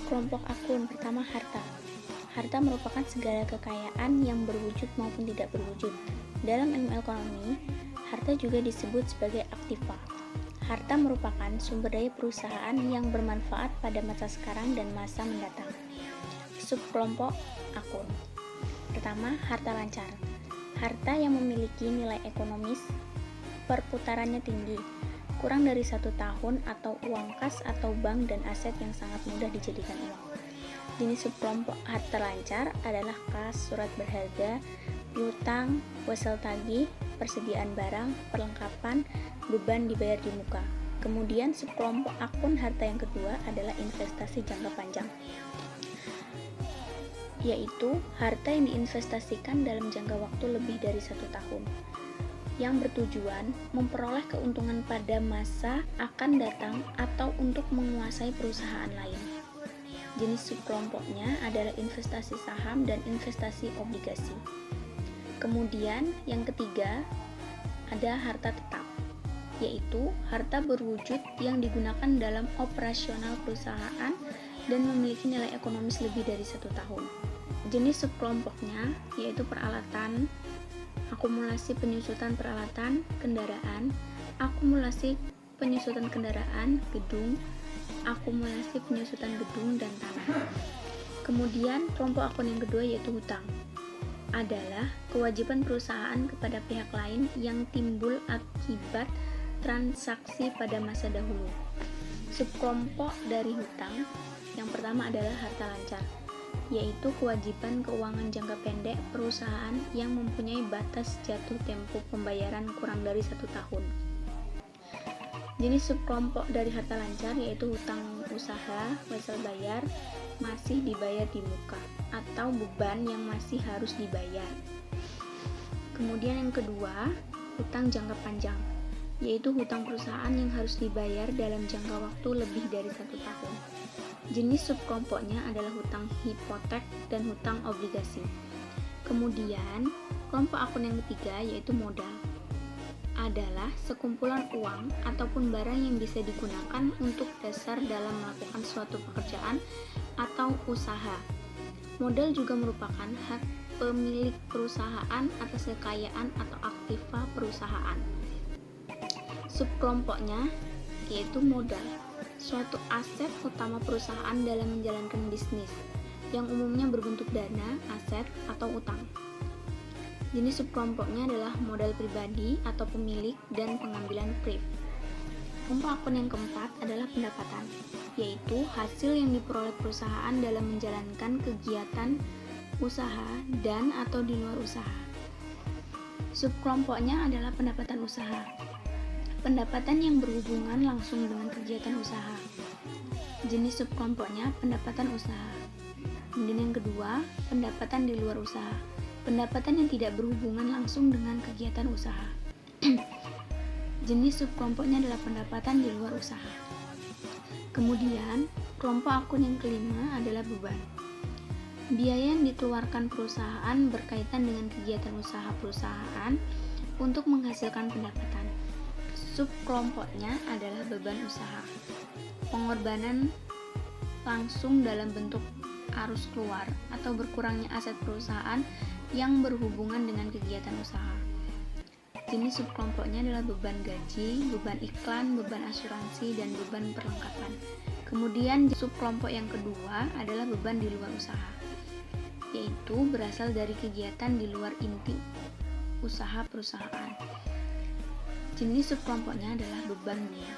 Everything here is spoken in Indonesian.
Kelompok akun pertama, harta. Harta merupakan segala kekayaan yang berwujud maupun tidak berwujud. Dalam ilmu ekonomi, harta juga disebut sebagai aktiva. Harta merupakan sumber daya perusahaan yang bermanfaat pada masa sekarang dan masa mendatang. Subkelompok akun. Pertama, harta lancar. Harta yang memiliki nilai ekonomis, perputarannya tinggi, kurang dari 1 tahun, atau uang kas atau bank dan aset yang sangat mudah dijadikan uang. Jenis subkelompok harta lancar adalah kas, surat berharga, piutang, wesel tagih, persediaan barang, perlengkapan, beban dibayar di muka. Kemudian subkelompok akun harta yang kedua adalah investasi jangka panjang, yaitu harta yang diinvestasikan dalam jangka waktu lebih dari 1 tahun, yang bertujuan memperoleh keuntungan pada masa akan datang atau untuk menguasai perusahaan lain. Jenis subkelompoknya adalah investasi saham dan investasi obligasi. Kemudian yang ketiga ada harta tetap, yaitu harta berwujud yang digunakan dalam operasional perusahaan dan memiliki nilai ekonomis lebih dari 1 tahun. Jenis subkelompoknya yaitu peralatan, akumulasi penyusutan peralatan, kendaraan, akumulasi penyusutan kendaraan, gedung, akumulasi penyusutan gedung dan tanah. Kemudian kelompok akun yang kedua yaitu hutang. Adalah kewajiban perusahaan kepada pihak lain yang timbul akibat transaksi pada masa dahulu. Subkelompok dari hutang yang pertama adalah harta lancar, yaitu kewajiban keuangan jangka pendek perusahaan yang mempunyai batas jatuh tempo pembayaran kurang dari 1 tahun. Jenis subkelompok dari harta lancar yaitu hutang usaha, wesel bayar, masih dibayar di muka, atau beban yang masih harus dibayar. Kemudian yang kedua, hutang jangka panjang, yaitu hutang perusahaan yang harus dibayar dalam jangka waktu lebih dari 1 tahun. Jenis subkelompoknya adalah hutang hipotek dan hutang obligasi. Kemudian, kelompok akun yang ketiga yaitu modal. Adalah sekumpulan uang ataupun barang yang bisa digunakan untuk dasar dalam melakukan suatu pekerjaan atau usaha. Modal juga merupakan hak pemilik perusahaan atas kekayaan atau aktiva perusahaan. Subkelompoknya yaitu modal, suatu aset utama perusahaan dalam menjalankan bisnis, yang umumnya berbentuk dana, aset, atau utang. Jenis subkelompoknya adalah modal pribadi atau pemilik dan pengambilan pref. Kelompok akun yang keempat adalah pendapatan, yaitu hasil yang diperoleh perusahaan dalam menjalankan kegiatan usaha dan atau di luar usaha. Subkelompoknya adalah pendapatan usaha, pendapatan yang berhubungan langsung dengan kegiatan usaha. Jenis subkelompoknya pendapatan usaha. Kemudian yang kedua, pendapatan di luar usaha, pendapatan yang tidak berhubungan langsung dengan kegiatan usaha. Jenis subkelompoknya adalah pendapatan di luar usaha. Kemudian, kelompok akun yang kelima adalah beban. Biaya yang dikeluarkan perusahaan berkaitan dengan kegiatan usaha perusahaan untuk menghasilkan pendapatan. Subkelompoknya adalah beban usaha, pengorbanan langsung dalam bentuk arus keluar atau berkurangnya aset perusahaan yang berhubungan dengan kegiatan usaha. Jenis subkelompoknya adalah beban gaji, beban iklan, beban asuransi, dan beban perlengkapan. Kemudian subkelompok yang kedua adalah beban di luar usaha, yaitu berasal dari kegiatan di luar inti usaha perusahaan. Jenis subkelompoknya adalah beban dunia.